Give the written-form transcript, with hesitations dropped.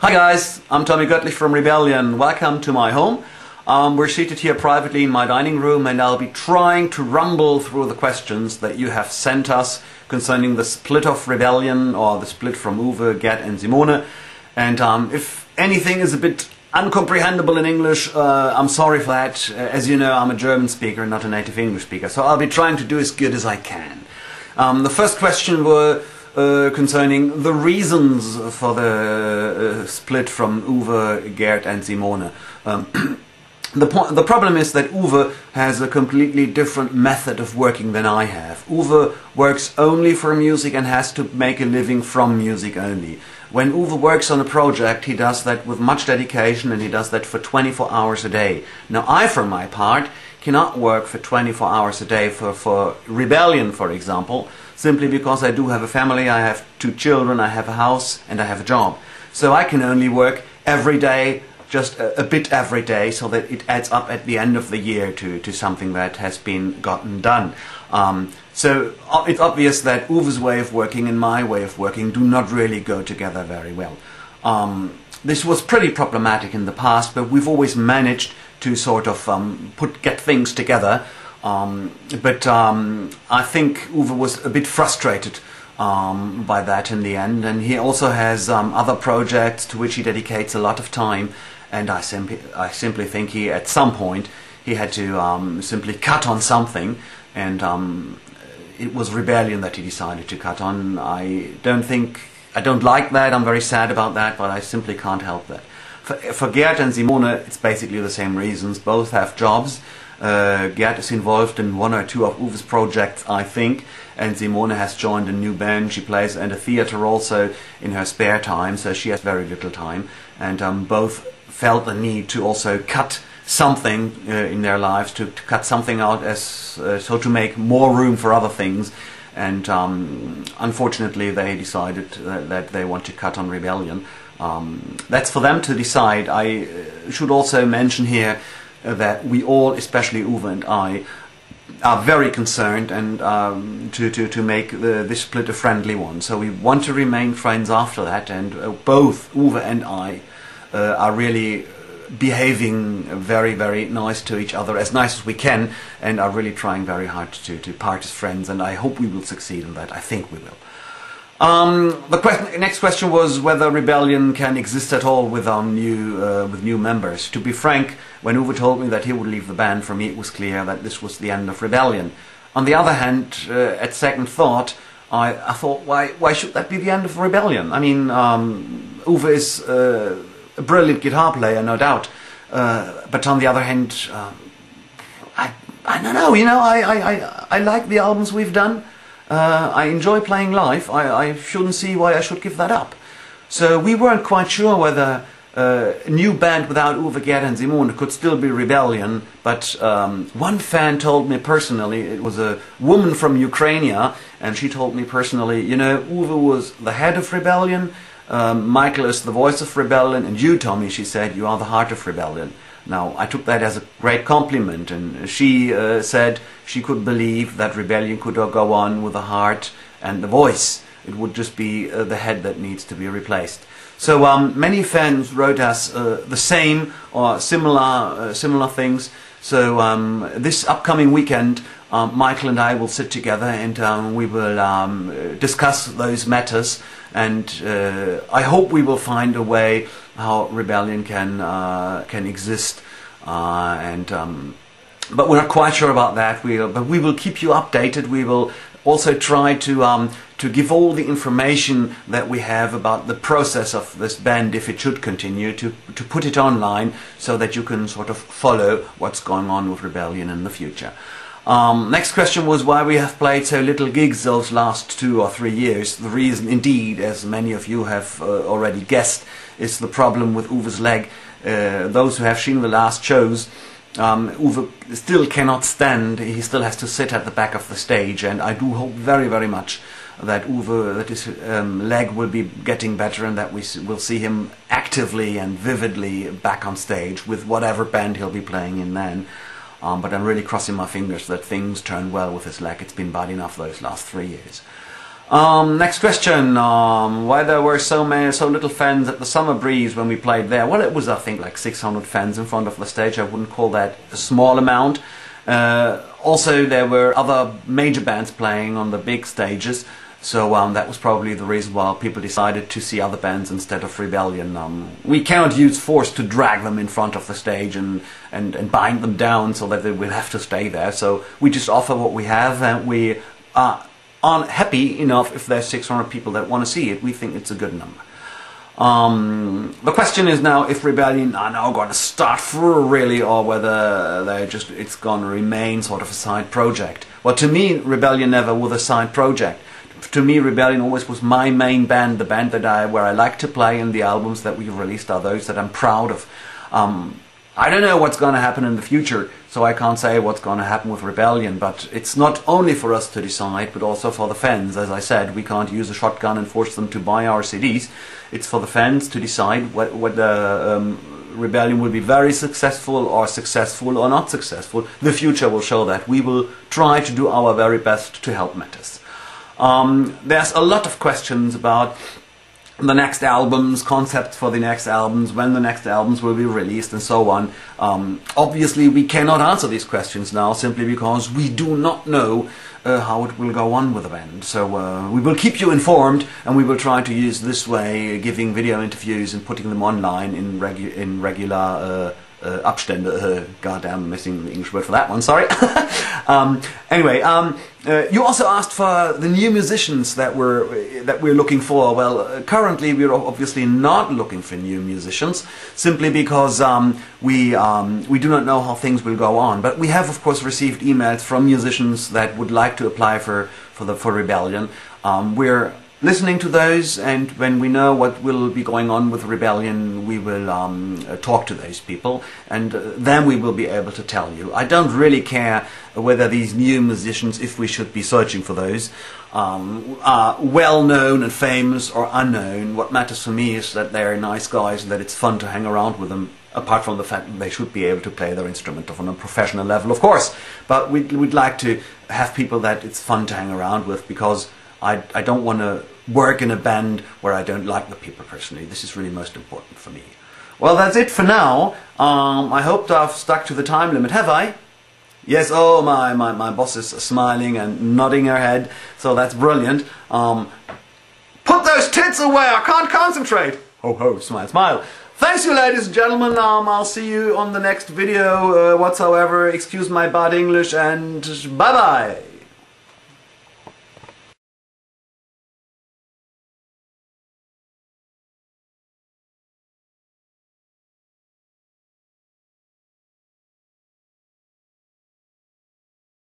Hi guys, I'm Tomi Göttlich from Rebellion. Welcome to my home. We're seated here privately in my dining room and I'll be trying to rumble through the questions that you have sent us concerning the split of Rebellion, or the split from Uwe, Gerd and Simone. And if anything is a bit uncomprehendable in English, I'm sorry for that. As you know, I'm a German speaker, not a native English speaker, so I'll be trying to do as good as I can. The first question were concerning the reasons for the split from Uwe, Gerd and Simone. The problem is that Uwe has a completely different method of working than I have. Uwe works only for music and has to make a living from music only. When Uwe works on a project, he does that with much dedication and he does that for 24 hours a day. Now I, for my part, cannot work for 24 hours a day for Rebellion, for example, simply because I do have a family, I have 2 children, I have a house and I have a job. So I can only work every day, just a bit every day, so that it adds up at the end of the year to something that has been gotten done. So it's obvious that Uwe's way of working and my way of working do not really go together very well. This was pretty problematic in the past, but we've always managed to sort of get things together. But I think Uwe was a bit frustrated by that in the end, and he also has other projects to which he dedicates a lot of time, and I simply think he, at some point, he had to simply cut on something, and it was Rebellion that he decided to cut on. I don't like that, I'm very sad about that, but I simply can't help that. For Gerd and Simone, it's basically the same reasons. Both have jobs. Gerd is involved in 1 or 2 of Uwe's projects, I think, and Simone has joined a new band. She plays at a theater also in her spare time, so she has very little time, and both felt the need to also cut something in their lives, to cut something out, as so to make more room for other things. And unfortunately they decided that they want to cut on Rebellion. That's for them to decide. I should also mention here that we all, especially Uwe and I, are very concerned and to make this split a friendly one. So we want to remain friends after that, and both Uwe and I are really behaving very, very nice to each other, as nice as we can, and are really trying very hard to part as friends, and I hope we will succeed in that. I think we will. The next question was whether Rebellion can exist at all with new members. To be frank, when Uwe told me that he would leave the band, for me it was clear that this was the end of Rebellion. On the other hand, at second thought, I thought, why should that be the end of Rebellion? I mean, Uwe is a brilliant guitar player, no doubt, but on the other hand, I don't know, you know, I like the albums we've done. I enjoy playing live. I shouldn't see why I should give that up. So we weren't quite sure whether a new band without Uwe, Gerd and Simone could still be Rebellion, but one fan told me personally, it was a woman from Ukraine, and she told me personally, you know, Uwe was the head of Rebellion, Michael is the voice of Rebellion, and you, Tommy, she said, you are the heart of Rebellion. Now, I took that as a great compliment, and she said she could believe that Rebellion could go on with the heart and the voice. It would just be the head that needs to be replaced. So many fans wrote us the same or similar things. So this upcoming weekend, Michael and I will sit together and we will discuss those matters, and I hope we will find a way how Rebellion can exist, but we're not quite sure about that. But we will keep you updated. We will also try to give all the information that we have about the process of this band, if it should continue, to put it online so that you can sort of follow what's going on with Rebellion in the future. Next question was why we have played so little gigs those last 2 or 3 years. The reason, indeed, as many of you have already guessed, is the problem with Uwe's leg. Those who have seen the last shows, Uwe still cannot stand. He still has to sit at the back of the stage, and I do hope very, very much that his leg will be getting better, and that we will see him actively and vividly back on stage with whatever band he'll be playing in then. But I'm really crossing my fingers that things turn well with his leg. It's been bad enough those last 3 years. Next question. Why there were so little fans at the Summer Breeze when we played there? Well, it was, I think, like 600 fans in front of the stage. I wouldn't call that a small amount. Also, there were other major bands playing on the big stages, so that was probably the reason why people decided to see other bands instead of Rebellion. We cannot use force to drag them in front of the stage and bind them down so that they will have to stay there. So we just offer what we have, and we aren't happy enough if there's 600 people that want to see it. We think it's a good number. The question is now if Rebellion are now going to start through really, or whether it's going to remain sort of a side project. Well, to me, Rebellion never was a side project. To me, Rebellion always was my main band, the band where I like to play, and the albums that we've released are those that I'm proud of. I don't know what's going to happen in the future, so I can't say what's going to happen with Rebellion, but it's not only for us to decide, but also for the fans. As I said, we can't use a shotgun and force them to buy our CDs. It's for the fans to decide whether Rebellion will be very successful or not successful. The future will show that. We will try to do our very best to help matters. There's a lot of questions about the next albums, concepts for the next albums, when the next albums will be released, and so on. Obviously, we cannot answer these questions now, simply because we do not know how it will go on with the band. So we will keep you informed, and we will try to use this way, giving video interviews and putting them online in regular Abstände. Goddamn, missing the English word for that one, sorry. Anyway, you also asked for the new musicians that we're looking for. Well, currently we're obviously not looking for new musicians, simply because we do not know how things will go on. But we have, of course, received emails from musicians that would like to apply for Rebellion. We're listening to those, and when we know what will be going on with Rebellion, we will talk to those people, and then we will be able to tell you. I don't really care whether these new musicians, if we should be searching for those, are well known and famous or unknown. What matters for me is that they're nice guys and that it's fun to hang around with them, apart from the fact that they should be able to play their instrument on a professional level, of course. But we'd like to have people that it's fun to hang around with, because I don't want to work in a band where I don't like the people personally. This is really most important for me. Well, that's it for now. I hope I've stuck to the time limit. Have I? Yes, oh, my boss is smiling and nodding her head, so that's brilliant. Put those tits away, I can't concentrate. Ho ho, smile, smile. Thanks you, ladies and gentlemen. I'll see you on the next video whatsoever. Excuse my bad English, and bye-bye.